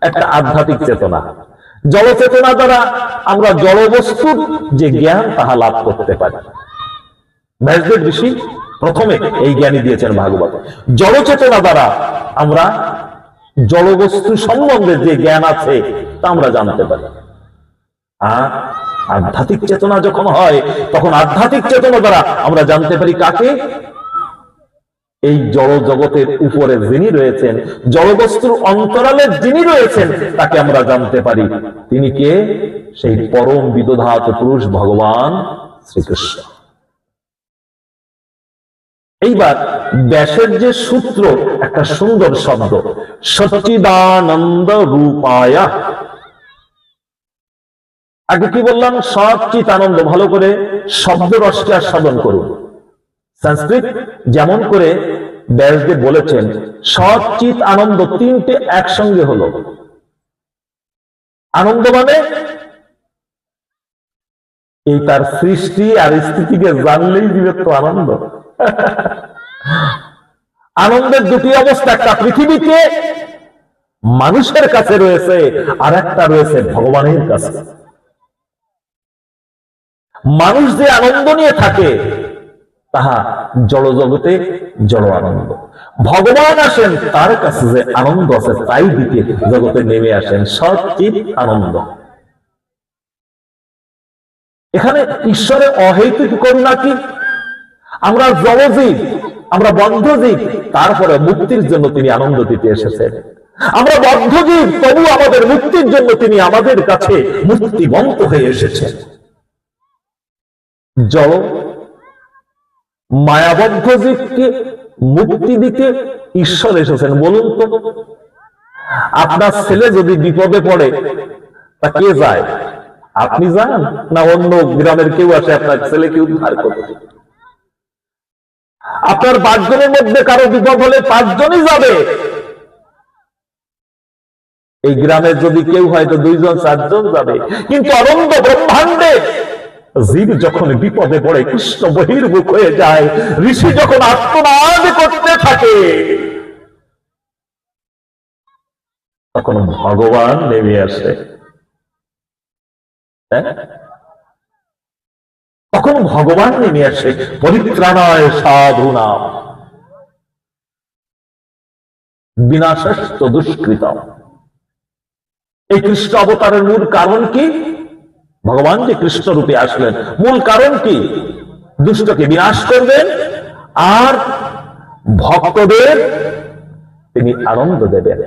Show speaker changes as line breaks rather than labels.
একটা আধ্যাত্মিক চেতনা। জড় চেতনা দ্বারা আমরা জড় বস্তুর যে জ্ঞান তাহা লাভ করতে পারি। ব্যাসদেব ঋষি প্রথমে এই জ্ঞানই দিয়েছেন ভাগবত। জড় চেতনা দ্বারা আমরা জড় বস্তু সম্বন্ধে যে জ্ঞান আছে তা আমরা জানতে পারি। আর আধ্যাত্মিক চেতনা যখন হয় তখন আধ্যাত্মিক চেতনা দ্বারা আমরা জানতে পারি কাকে? এই জড় জগতের উপরে যিনি রয়েছেন, জড় বস্তুর অন্তরালে যিনি রয়েছেন তাকে আমরা জানতে পারি। তিনি কে? সেই পরম বিদধাত পুরুষ ভগবান শ্রীকৃষ্ণ। এইবার ব্যাসের যে সূত্র, একটা সুন্দর শব্দ, সচ্চিদানন্দ রূপায়া। আগে কি বললাম? সচ্চিত আনন্দ। ভালো করে শব্দ রসকে আস্বাদন করুন। সংস্কৃত যেমন করে ব্যাসদেব বলেছেন সচ্চিত আনন্দ, তিনটে একসঙ্গে হলো। আনন্দ মানে এই তার সৃষ্টি আর স্থিতিকে জানলেই দিবে তো আনন্দ। আনন্দের দুটি অবস্থা, একটা পৃথিবীতে মানুষের কাছে রয়েছে, আর একটা রয়েছে ভগবানের কাছে। মানুষ যে আনন্দ নিয়ে থাকে তাহা জড় জগতে জড় আনন্দ। ভগবান আসেন তার কাছে যে আনন্দ আছে তাই দিতে জগতে নেমে আসেন, সচ্চিত আনন্দ। এখানে ঈশ্বরের অহৈতুক করুণা কি? আমরা জড়জীব, আমরা বদ্ধজীব, তারপরে মুক্তির জন্য তিনি আনন্দ দিতে এসেছেন। আমরা বদ্ধজীব, তবু আমাদের মুক্তির জন্য তিনি আমাদের কাছে মুক্তিবন্ত হয়ে এসেছেন। জড় মায়াবদ্ধ জীবকে মুক্তি দিতে ঈশ্বর এসেছেন। বলুন তো, আপনার ছেলে যদি বিপদে পড়ে তা কে যায়? আপনি যান না অন্য গ্রামের কেউ আসে আপনার ছেলেকে উদ্ধার করতে? আপনার 5 জনের মধ্যে কারো বিপদ হলে 5 জনই যাবে। এই গ্রামের যদি কেউ হয় তো 2 জন 4 জন যাবে। কিন্তু অনন্ত ব্রহ্মাণ্ডে জীব যখন বিপদে পড়ে কৃষ্ণ বহির্মুখ হয়ে যায়, ঋষি যখন আত্মনাদ করতে থাকে, তখন ভগবান নেমে আসে। তখন ভগবান নেমে আসে। পরিত্রাণায় সাধুনাম বিনাশস্ত দুষ্কৃতম। এই কৃষ্ণ অবতারের মূল কারণ কি? ভগবান যে কৃষ্ণ রূপে আসলেন, মূল কারণ কি? দুষ্টকে বিনাশ করবেন আর ভক্তদের তিনি আনন্দ দেবেন।